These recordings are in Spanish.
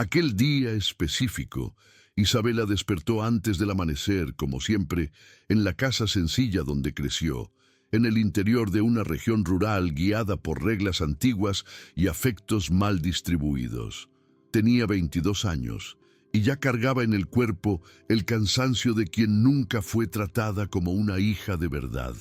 Aquel día específico, Isabela despertó antes del amanecer, como siempre, en la casa sencilla donde creció, en el interior de una región rural guiada por reglas antiguas y afectos mal distribuidos. Tenía 22 años y ya cargaba en el cuerpo el cansancio de quien nunca fue tratada como una hija de verdad.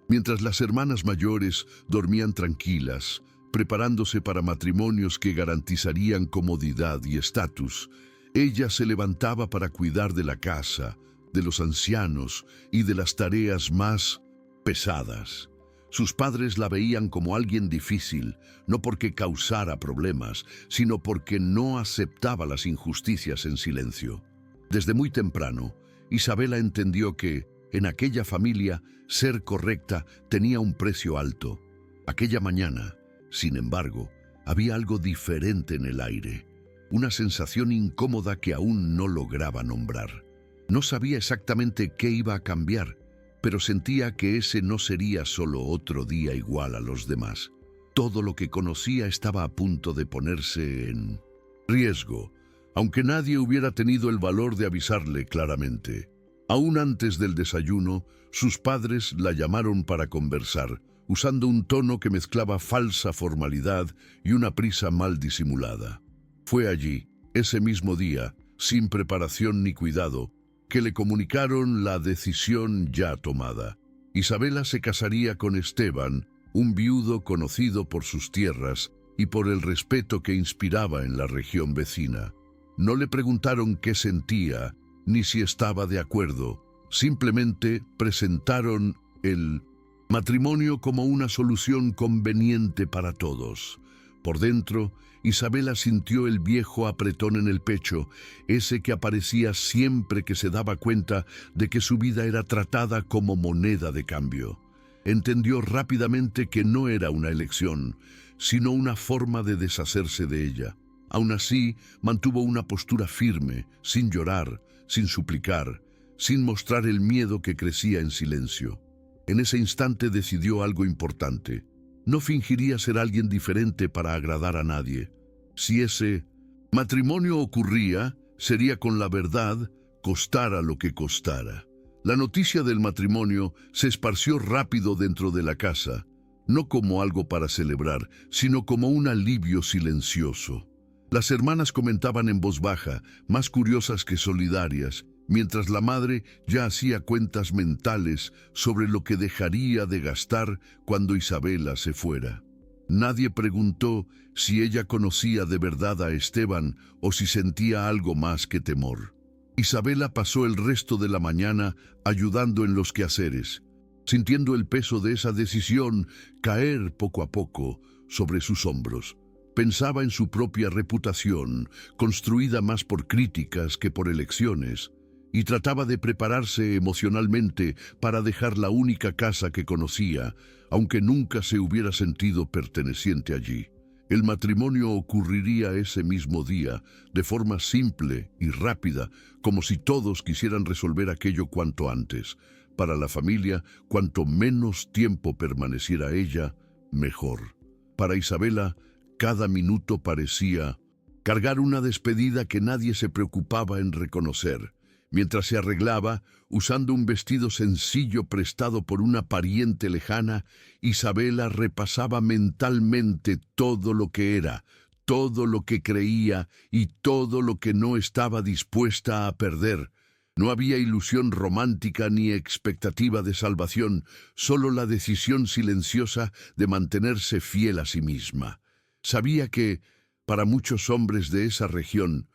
Mientras las hermanas mayores dormían tranquilas, preparándose para matrimonios que garantizarían comodidad y estatus, ella se levantaba para cuidar de la casa, de los ancianos y de las tareas más pesadas. Sus padres la veían como alguien difícil, no porque causara problemas, sino porque no aceptaba las injusticias en silencio. Desde muy temprano, Isabela entendió que, en aquella familia, ser correcta tenía un precio alto. Aquella mañana, sin embargo, había algo diferente en el aire, una sensación incómoda que aún no lograba nombrar. No sabía exactamente qué iba a cambiar, pero sentía que ese no sería solo otro día igual a los demás. Todo lo que conocía estaba a punto de ponerse en riesgo, aunque nadie hubiera tenido el valor de avisarle claramente. Aún antes del desayuno, sus padres la llamaron para conversar, usando un tono que mezclaba falsa formalidad y una prisa mal disimulada. Fue allí, ese mismo día, sin preparación ni cuidado, que le comunicaron la decisión ya tomada. Isabela se casaría con Esteban, un viudo conocido por sus tierras y por el respeto que inspiraba en la región vecina. No le preguntaron qué sentía, ni si estaba de acuerdo. Simplemente presentaron el matrimonio como una solución conveniente para todos. Por dentro, Isabela sintió el viejo apretón en el pecho, ese que aparecía siempre que se daba cuenta de que su vida era tratada como moneda de cambio. Entendió rápidamente que no era una elección, sino una forma de deshacerse de ella. Aún así, mantuvo una postura firme, sin llorar, sin suplicar, sin mostrar el miedo que crecía en silencio. En ese instante decidió algo importante. No fingiría ser alguien diferente para agradar a nadie. Si ese matrimonio ocurría, sería con la verdad, costara lo que costara. La noticia del matrimonio se esparció rápido dentro de la casa, no como algo para celebrar, sino como un alivio silencioso. Las hermanas comentaban en voz baja, más curiosas que solidarias, mientras la madre ya hacía cuentas mentales sobre lo que dejaría de gastar cuando Isabela se fuera. Nadie preguntó si ella conocía de verdad a Esteban o si sentía algo más que temor. Isabela pasó el resto de la mañana ayudando en los quehaceres, sintiendo el peso de esa decisión caer poco a poco sobre sus hombros. Pensaba en su propia reputación, construida más por críticas que por elecciones, y trataba de prepararse emocionalmente para dejar la única casa que conocía, aunque nunca se hubiera sentido perteneciente allí. El matrimonio ocurriría ese mismo día, de forma simple y rápida, como si todos quisieran resolver aquello cuanto antes. Para la familia, cuanto menos tiempo permaneciera ella, mejor. Para Isabela, cada minuto parecía cargar una despedida que nadie se preocupaba en reconocer. Mientras se arreglaba, usando un vestido sencillo prestado por una pariente lejana, Isabela repasaba mentalmente todo lo que era, todo lo que creía y todo lo que no estaba dispuesta a perder. No había ilusión romántica ni expectativa de salvación, solo la decisión silenciosa de mantenerse fiel a sí misma. Sabía que, para muchos hombres de esa región,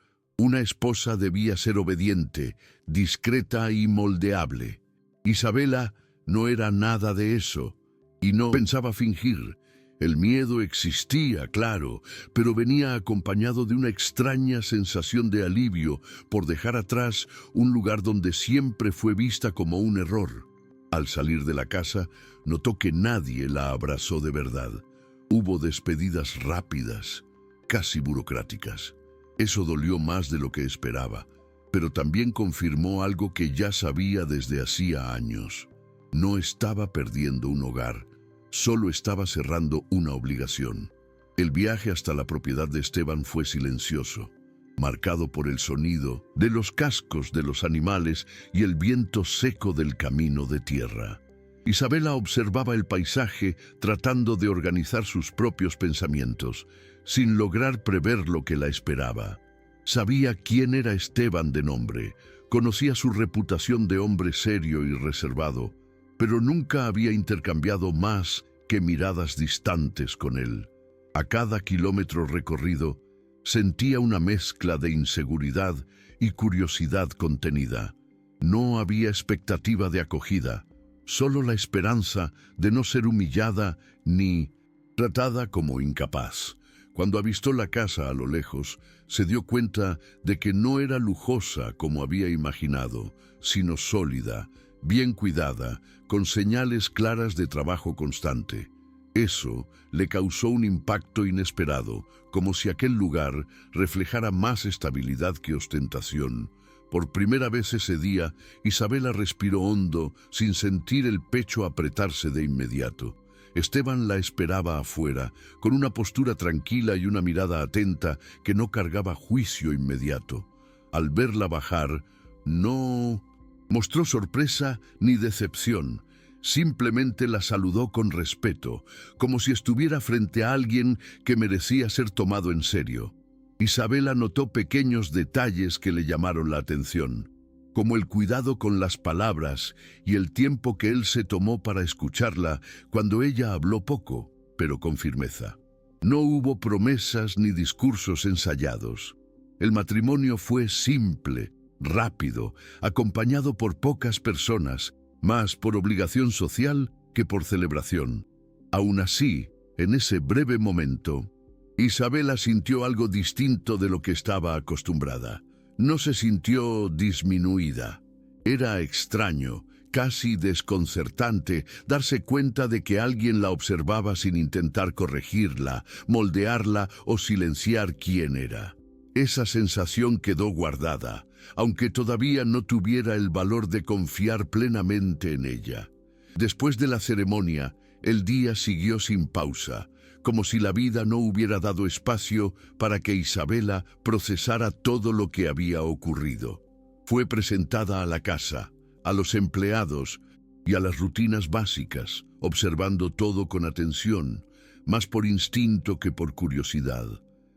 una esposa debía ser obediente, discreta y moldeable. Isabela no era nada de eso, y no pensaba fingir. El miedo existía, claro, pero venía acompañado de una extraña sensación de alivio por dejar atrás un lugar donde siempre fue vista como un error. Al salir de la casa, notó que nadie la abrazó de verdad. Hubo despedidas rápidas, casi burocráticas. Eso dolió más de lo que esperaba, pero también confirmó algo que ya sabía desde hacía años. No estaba perdiendo un hogar, solo estaba cerrando una obligación. El viaje hasta la propiedad de Esteban fue silencioso. marcado por el sonido de los cascos de los animales y el viento seco del camino de tierra. Isabela observaba el paisaje tratando de organizar sus propios pensamientos, sin lograr prever lo que la esperaba. Sabía quién era Esteban de nombre, conocía su reputación de hombre serio y reservado, pero nunca había intercambiado más que miradas distantes con él. A cada kilómetro recorrido, sentía una mezcla de inseguridad y curiosidad contenida. No había expectativa de acogida, solo la esperanza de no ser humillada ni tratada como incapaz. Cuando avistó la casa a lo lejos, se dio cuenta de que no era lujosa como había imaginado, sino sólida, bien cuidada, con señales claras de trabajo constante. Eso le causó un impacto inesperado, como si aquel lugar reflejara más estabilidad que ostentación. Por primera vez ese día, Isabela respiró hondo, sin sentir el pecho apretarse de inmediato. Esteban la esperaba afuera, con una postura tranquila y una mirada atenta que no cargaba juicio inmediato. Al verla bajar, no mostró sorpresa ni decepción. Simplemente la saludó con respeto, como si estuviera frente a alguien que merecía ser tomado en serio. Isabela notó pequeños detalles que le llamaron la atención, como el cuidado con las palabras y el tiempo que él se tomó para escucharla cuando ella habló poco, pero con firmeza. No hubo promesas ni discursos ensayados. El matrimonio fue simple, rápido, acompañado por pocas personas, más por obligación social que por celebración. Aún así, en ese breve momento, Isabela sintió algo distinto de lo que estaba acostumbrada. No se sintió disminuida. Era extraño, casi desconcertante, darse cuenta de que alguien la observaba sin intentar corregirla, moldearla o silenciar quién era. Esa sensación quedó guardada, aunque todavía no tuviera el valor de confiar plenamente en ella. Después de la ceremonia, el día siguió sin pausa, como si la vida no hubiera dado espacio para que Isabela procesara todo lo que había ocurrido. Fue presentada a la casa, a los empleados y a las rutinas básicas, observando todo con atención, más por instinto que por curiosidad.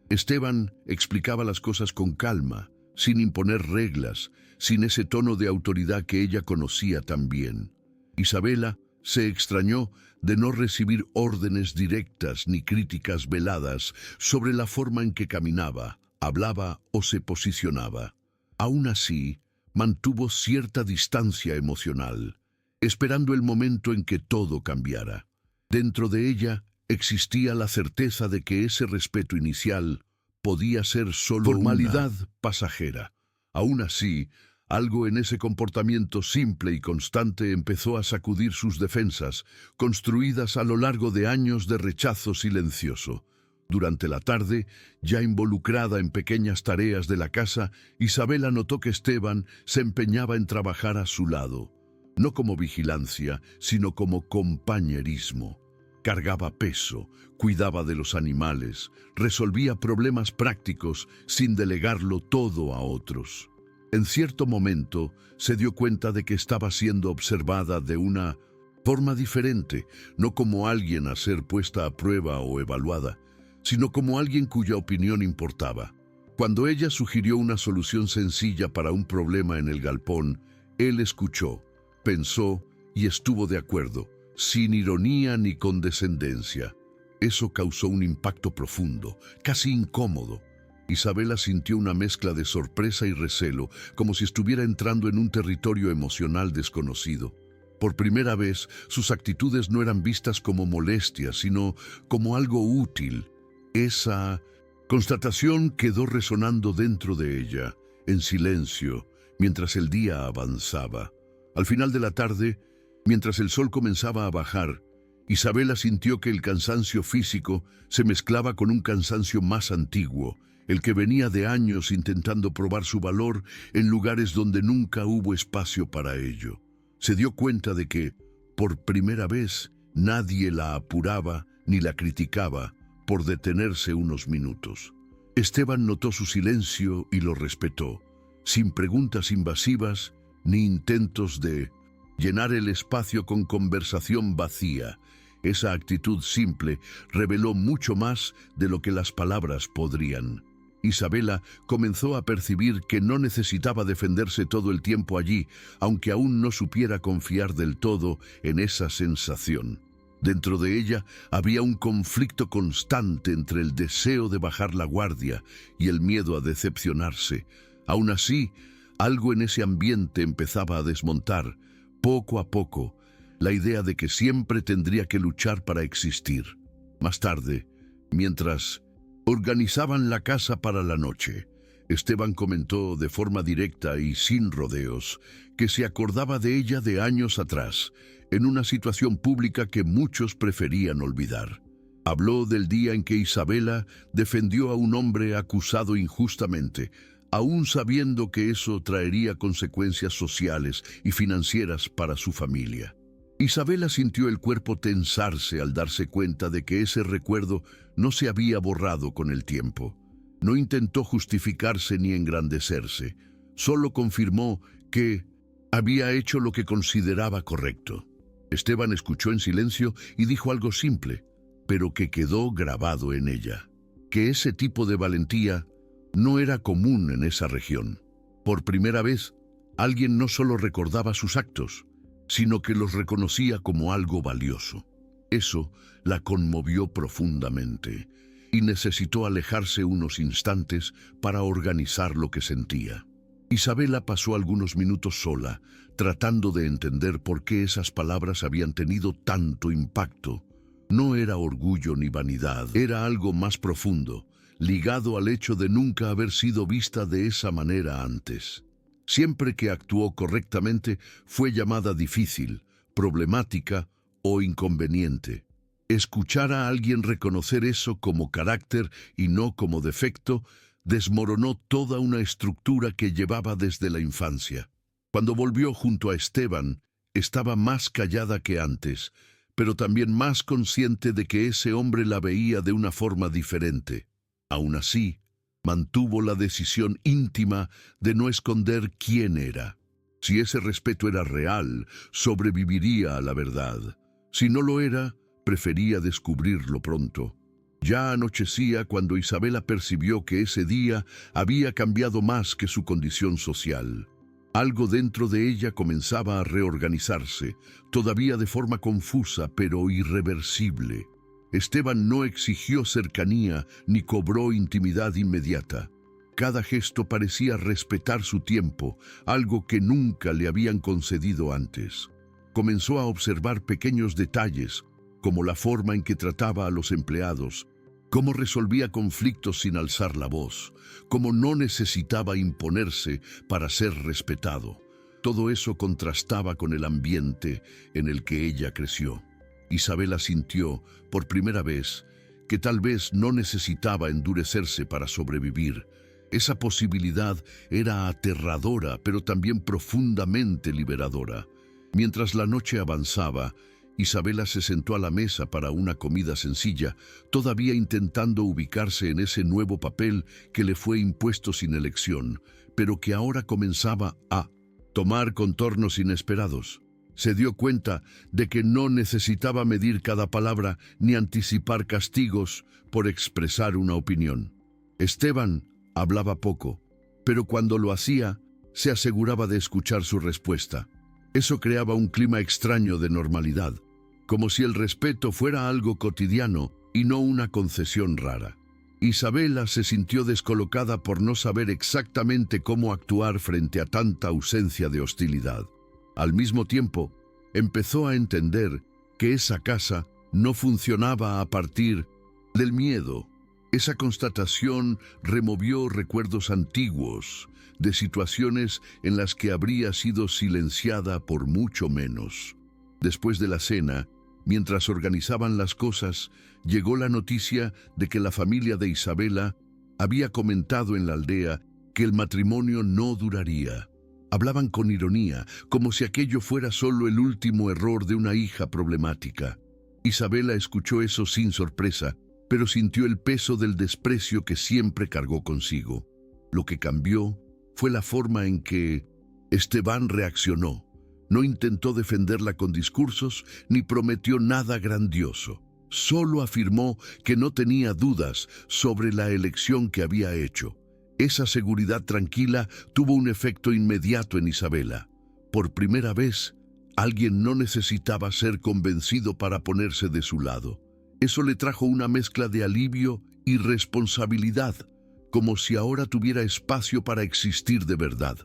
Esteban explicaba las cosas con calma, sin imponer reglas, sin ese tono de autoridad que ella conocía tan bien. Isabela se extrañó de no recibir órdenes directas ni críticas veladas sobre la forma en que caminaba, hablaba o se posicionaba. Aún así, mantuvo cierta distancia emocional, esperando el momento en que todo cambiara. Dentro de ella existía la certeza de que ese respeto inicial podía ser solo formalidad pasajera. Aún así, algo en ese comportamiento simple y constante empezó a sacudir sus defensas, construidas a lo largo de años de rechazo silencioso. Durante la tarde, ya involucrada en pequeñas tareas de la casa, Isabela notó que Esteban se empeñaba en trabajar a su lado, no como vigilancia, sino como compañerismo. Cargaba peso, cuidaba de los animales, resolvía problemas prácticos sin delegarlo todo a otros. En cierto momento se dio cuenta de que estaba siendo observada de una forma diferente, no como alguien a ser puesta a prueba o evaluada, sino como alguien cuya opinión importaba. Cuando ella sugirió una solución sencilla para un problema en el galpón, él escuchó, pensó y estuvo de acuerdo, sin ironía ni condescendencia. Eso causó un impacto profundo, casi incómodo. Isabela sintió una mezcla de sorpresa y recelo, como si estuviera entrando en un territorio emocional desconocido. Por primera vez, sus actitudes no eran vistas como molestias, sino como algo útil. Esa constatación quedó resonando dentro de ella, en silencio, mientras el día avanzaba. Al final de la tarde, mientras el sol comenzaba a bajar, Isabela sintió que el cansancio físico se mezclaba con un cansancio más antiguo, el que venía de años intentando probar su valor en lugares donde nunca hubo espacio para ello. Se dio cuenta de que, por primera vez, nadie la apuraba ni la criticaba por detenerse unos minutos. Esteban notó su silencio y lo respetó, sin preguntas invasivas ni intentos de llenar el espacio con conversación vacía. Esa actitud simple reveló mucho más de lo que las palabras podrían. Isabela comenzó a percibir que no necesitaba defenderse todo el tiempo allí, aunque aún no supiera confiar del todo en esa sensación. Dentro de ella había un conflicto constante entre el deseo de bajar la guardia y el miedo a decepcionarse. Aún así, algo en ese ambiente empezaba a desmontar, poco a poco, la idea de que siempre tendría que luchar para existir. Más tarde, mientras organizaban la casa para la noche, Esteban comentó de forma directa y sin rodeos que se acordaba de ella de años atrás, en una situación pública que muchos preferían olvidar. Habló del día en que Isabela defendió a un hombre acusado injustamente, aún sabiendo que eso traería consecuencias sociales y financieras para su familia. Isabela sintió el cuerpo tensarse al darse cuenta de que ese recuerdo no se había borrado con el tiempo. No intentó justificarse ni engrandecerse, solo confirmó que había hecho lo que consideraba correcto. Esteban escuchó en silencio y dijo algo simple, pero que quedó grabado en ella: que ese tipo de valentía no era común en esa región. Por primera vez, alguien no solo recordaba sus actos, sino que los reconocía como algo valioso. Eso la conmovió profundamente y necesitó alejarse unos instantes para organizar lo que sentía. Isabela pasó algunos minutos sola, tratando de entender por qué esas palabras habían tenido tanto impacto. No era orgullo ni vanidad, era algo más profundo, ligado al hecho de nunca haber sido vista de esa manera antes. Siempre que actuó correctamente fue llamada difícil, problemática o inconveniente. Escuchar a alguien reconocer eso como carácter y no como defecto desmoronó toda una estructura que llevaba desde la infancia. Cuando volvió junto a Esteban, estaba más callada que antes, pero también más consciente de que ese hombre la veía de una forma diferente. Aún así, mantuvo la decisión íntima de no esconder quién era. Si ese respeto era real, sobreviviría a la verdad. Si no lo era, prefería descubrirlo pronto. Ya anochecía cuando Isabela percibió que ese día había cambiado más que su condición social. Algo dentro de ella comenzaba a reorganizarse, todavía de forma confusa pero irreversible. Esteban no exigió cercanía ni cobró intimidad inmediata. Cada gesto parecía respetar su tiempo, algo que nunca le habían concedido antes. Comenzó a observar pequeños detalles, como la forma en que trataba a los empleados, cómo resolvía conflictos sin alzar la voz, cómo no necesitaba imponerse para ser respetado. Todo eso contrastaba con el ambiente en el que ella creció. Isabela sintió, por primera vez, que tal vez no necesitaba endurecerse para sobrevivir. Esa posibilidad era aterradora, pero también profundamente liberadora. Mientras la noche avanzaba, Isabela se sentó a la mesa para una comida sencilla, todavía intentando ubicarse en ese nuevo papel que le fue impuesto sin elección, pero que ahora comenzaba a tomar contornos inesperados. Se dio cuenta de que no necesitaba medir cada palabra ni anticipar castigos por expresar una opinión. Esteban hablaba poco, pero cuando lo hacía, se aseguraba de escuchar su respuesta. Eso creaba un clima extraño de normalidad, como si el respeto fuera algo cotidiano y no una concesión rara. Isabela se sintió descolocada por no saber exactamente cómo actuar frente a tanta ausencia de hostilidad. Al mismo tiempo, empezó a entender que esa casa no funcionaba a partir del miedo. Esa constatación removió recuerdos antiguos de situaciones en las que habría sido silenciada por mucho menos. Después de la cena, mientras organizaban las cosas, llegó la noticia de que la familia de Isabela había comentado en la aldea que el matrimonio no duraría. Hablaban con ironía, como si aquello fuera solo el último error de una hija problemática. Isabela escuchó eso sin sorpresa, pero sintió el peso del desprecio que siempre cargó consigo. Lo que cambió fue la forma en que Esteban reaccionó. No intentó defenderla con discursos ni prometió nada grandioso. Solo afirmó que no tenía dudas sobre la elección que había hecho. Esa seguridad tranquila tuvo un efecto inmediato en Isabela. Por primera vez, alguien no necesitaba ser convencido para ponerse de su lado. Eso le trajo una mezcla de alivio y responsabilidad, como si ahora tuviera espacio para existir de verdad.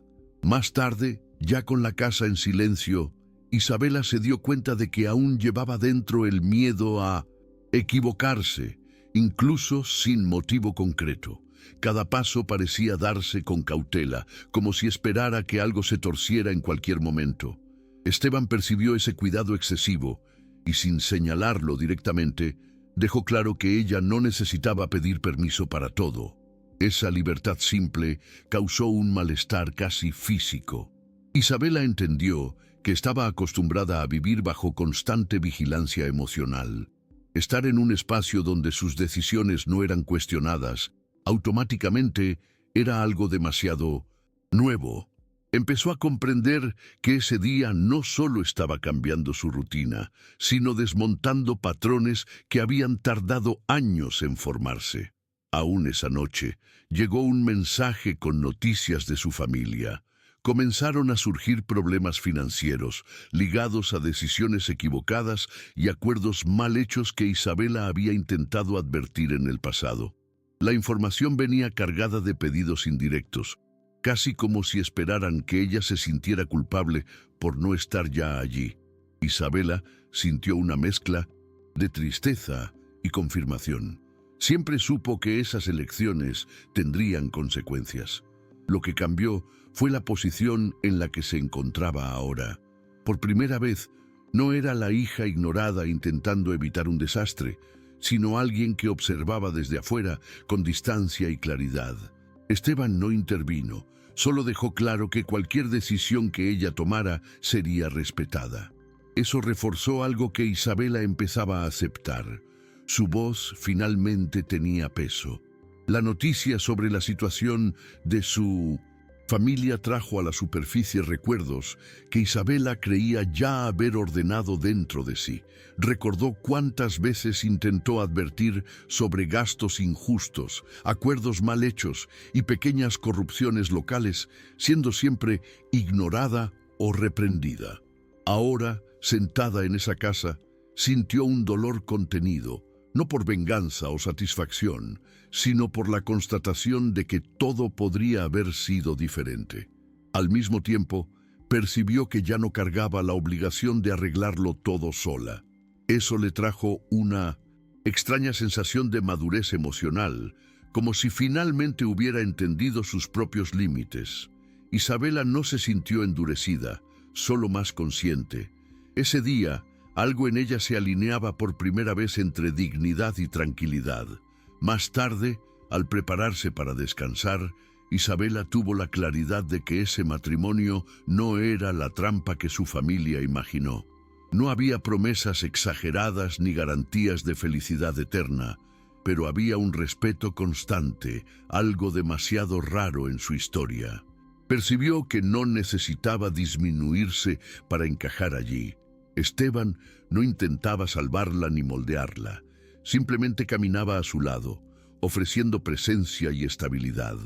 Más tarde, ya con la casa en silencio, Isabela se dio cuenta de que aún llevaba dentro el miedo a equivocarse, incluso sin motivo concreto. Cada paso parecía darse con cautela, como si esperara que algo se torciera en cualquier momento. Esteban percibió ese cuidado excesivo y, sin señalarlo directamente, dejó claro que ella no necesitaba pedir permiso para todo. Esa libertad simple causó un malestar casi físico. Isabela entendió que estaba acostumbrada a vivir bajo constante vigilancia emocional. Estar en un espacio donde sus decisiones no eran cuestionadas, automáticamente era algo demasiado nuevo. Empezó a comprender que ese día no solo estaba cambiando su rutina, sino desmontando patrones que habían tardado años en formarse. Aún esa noche, llegó un mensaje con noticias de su familia. Comenzaron a surgir problemas financieros, ligados a decisiones equivocadas y acuerdos mal hechos que Isabela había intentado advertir en el pasado. La información venía cargada de pedidos indirectos, casi como si esperaran que ella se sintiera culpable por no estar ya allí. Isabela sintió una mezcla de tristeza y confirmación. Siempre supo que esas elecciones tendrían consecuencias. Lo que cambió fue la posición en la que se encontraba ahora. Por primera vez, no era la hija ignorada intentando evitar un desastre, sino alguien que observaba desde afuera con distancia y claridad. Esteban no intervino, solo dejó claro que cualquier decisión que ella tomara sería respetada. Eso reforzó algo que Isabela empezaba a aceptar. Su voz finalmente tenía peso. La noticia sobre la situación de su familia trajo a la superficie recuerdos que Isabela creía ya haber ordenado dentro de sí. Recordó cuántas veces intentó advertir sobre gastos injustos, acuerdos mal hechos y pequeñas corrupciones locales, siendo siempre ignorada o reprendida. Ahora, sentada en esa casa, sintió un dolor contenido, no por venganza o satisfacción, sino por la constatación de que todo podría haber sido diferente. Al mismo tiempo, percibió que ya no cargaba la obligación de arreglarlo todo sola. Eso le trajo una extraña sensación de madurez emocional, como si finalmente hubiera entendido sus propios límites. Isabela no se sintió endurecida, solo más consciente. Ese día, algo en ella se alineaba por primera vez entre dignidad y tranquilidad. Más tarde, al prepararse para descansar, Isabela tuvo la claridad de que ese matrimonio no era la trampa que su familia imaginó. No había promesas exageradas ni garantías de felicidad eterna, pero había un respeto constante, algo demasiado raro en su historia. Percibió que no necesitaba disminuirse para encajar allí. Esteban no intentaba salvarla ni moldearla, simplemente caminaba a su lado, ofreciendo presencia y estabilidad.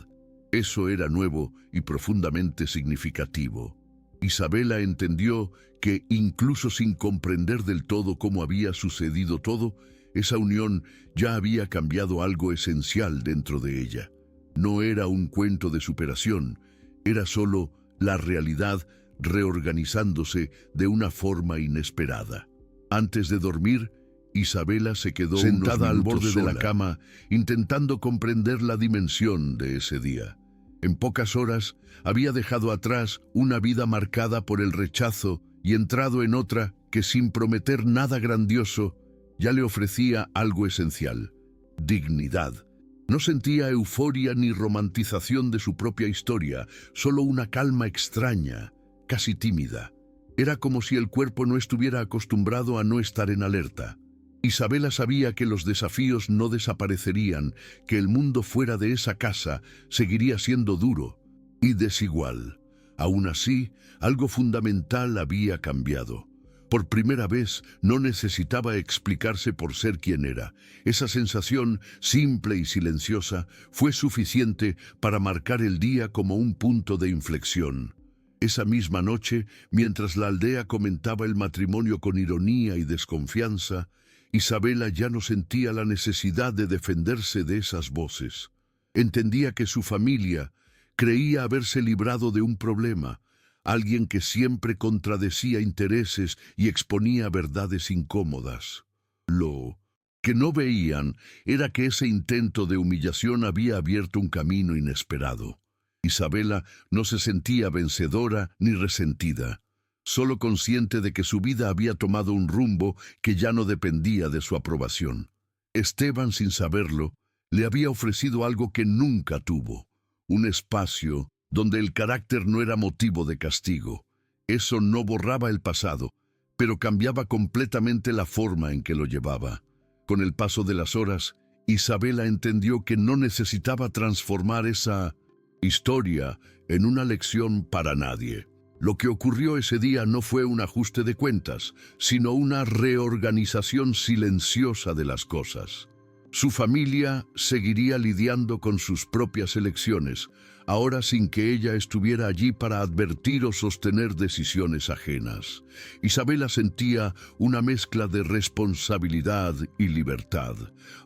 Eso era nuevo y profundamente significativo. Isabela entendió que, incluso sin comprender del todo cómo había sucedido todo, esa unión ya había cambiado algo esencial dentro de ella. No era un cuento de superación, era solo la realidad reorganizándose de una forma inesperada. Antes de dormir, Isabela se quedó sentada al borde de la cama, intentando comprender la dimensión de ese día. En pocas horas, había dejado atrás una vida marcada por el rechazo y entrado en otra que, sin prometer nada grandioso, ya le ofrecía algo esencial: dignidad. No sentía euforia ni romantización de su propia historia, solo una calma extraña, casi tímida. Era como si el cuerpo no estuviera acostumbrado a no estar en alerta. Isabela sabía que los desafíos no desaparecerían, que el mundo fuera de esa casa seguiría siendo duro y desigual. Aún así, algo fundamental había cambiado. Por primera vez no necesitaba explicarse por ser quien era. Esa sensación, simple y silenciosa, fue suficiente para marcar el día como un punto de inflexión. Esa misma noche, mientras la aldea comentaba el matrimonio con ironía y desconfianza, Isabela ya no sentía la necesidad de defenderse de esas voces. Entendía que su familia creía haberse librado de un problema, alguien que siempre contradecía intereses y exponía verdades incómodas. Lo que no veían era que ese intento de humillación había abierto un camino inesperado. Isabela no se sentía vencedora ni resentida, solo consciente de que su vida había tomado un rumbo que ya no dependía de su aprobación. Esteban, sin saberlo, le había ofrecido algo que nunca tuvo, un espacio donde el carácter no era motivo de castigo. Eso no borraba el pasado, pero cambiaba completamente la forma en que lo llevaba. Con el paso de las horas, Isabela entendió que no necesitaba transformar esa historia en una lección para nadie. Lo que ocurrió ese día no fue un ajuste de cuentas, sino una reorganización silenciosa de las cosas. Su familia seguiría lidiando con sus propias elecciones, ahora sin que ella estuviera allí para advertir o sostener decisiones ajenas. Isabela sentía una mezcla de responsabilidad y libertad,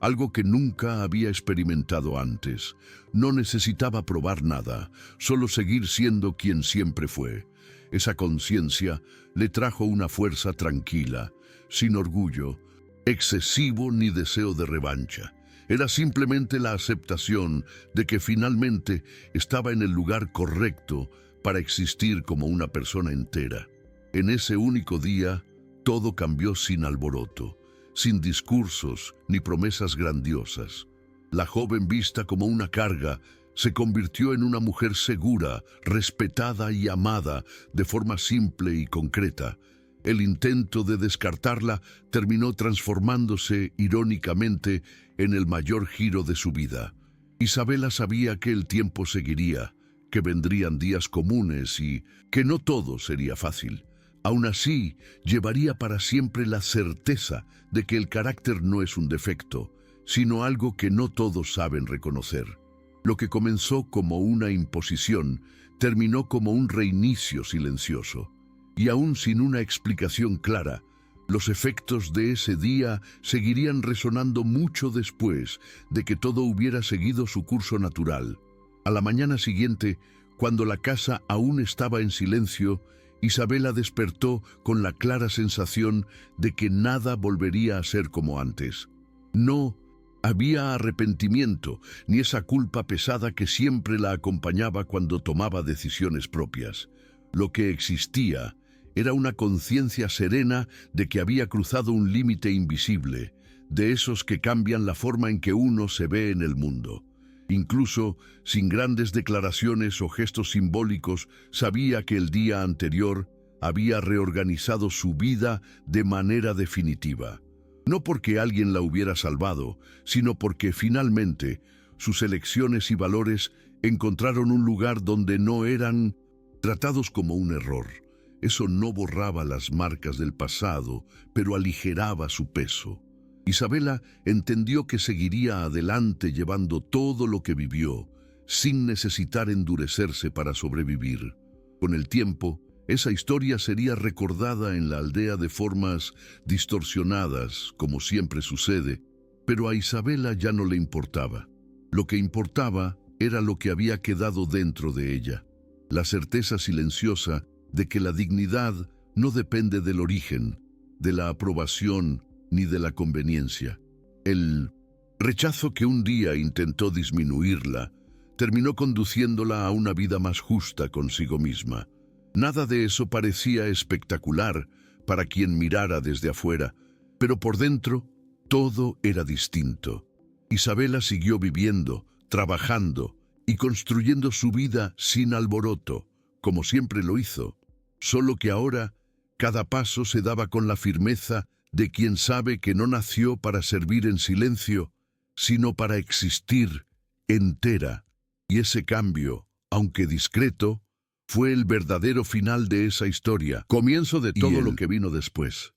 algo que nunca había experimentado antes. No necesitaba probar nada, solo seguir siendo quien siempre fue. Esa conciencia le trajo una fuerza tranquila, sin orgullo excesivo ni deseo de revancha. Era simplemente la aceptación de que finalmente estaba en el lugar correcto para existir como una persona entera. En ese único día, todo cambió sin alboroto, sin discursos ni promesas grandiosas. La joven, vista como una carga, se convirtió en una mujer segura, respetada y amada de forma simple y concreta. El intento de descartarla terminó transformándose, irónicamente, en el mayor giro de su vida. Isabela sabía que el tiempo seguiría, que vendrían días comunes y que no todo sería fácil. Aún así, llevaría para siempre la certeza de que el carácter no es un defecto, sino algo que no todos saben reconocer. Lo que comenzó como una imposición, terminó como un reinicio silencioso. Y aún sin una explicación clara, los efectos de ese día seguirían resonando mucho después de que todo hubiera seguido su curso natural. A la mañana siguiente, cuando la casa aún estaba en silencio, Isabela despertó con la clara sensación de que nada volvería a ser como antes. No había arrepentimiento, ni esa culpa pesada que siempre la acompañaba cuando tomaba decisiones propias. Lo que existía era una conciencia serena de que había cruzado un límite invisible, de esos que cambian la forma en que uno se ve en el mundo. Incluso, sin grandes declaraciones o gestos simbólicos, sabía que el día anterior había reorganizado su vida de manera definitiva. No porque alguien la hubiera salvado, sino porque finalmente sus elecciones y valores encontraron un lugar donde no eran tratados como un error. Eso no borraba las marcas del pasado, pero aligeraba su peso. Isabela entendió que seguiría adelante llevando todo lo que vivió, sin necesitar endurecerse para sobrevivir. Con el tiempo, esa historia sería recordada en la aldea de formas distorsionadas, como siempre sucede, pero a Isabela ya no le importaba. Lo que importaba era lo que había quedado dentro de ella, la certeza silenciosa de que la dignidad no depende del origen, de la aprobación ni de la conveniencia. El rechazo que un día intentó disminuirla terminó conduciéndola a una vida más justa consigo misma. Nada de eso parecía espectacular para quien mirara desde afuera, pero por dentro todo era distinto. Isabela siguió viviendo, trabajando y construyendo su vida sin alboroto, como siempre lo hizo, solo que ahora cada paso se daba con la firmeza de quien sabe que no nació para servir en silencio, sino para existir entera. Y ese cambio, aunque discreto, fue el verdadero final de esa historia, comienzo de todo lo que vino después.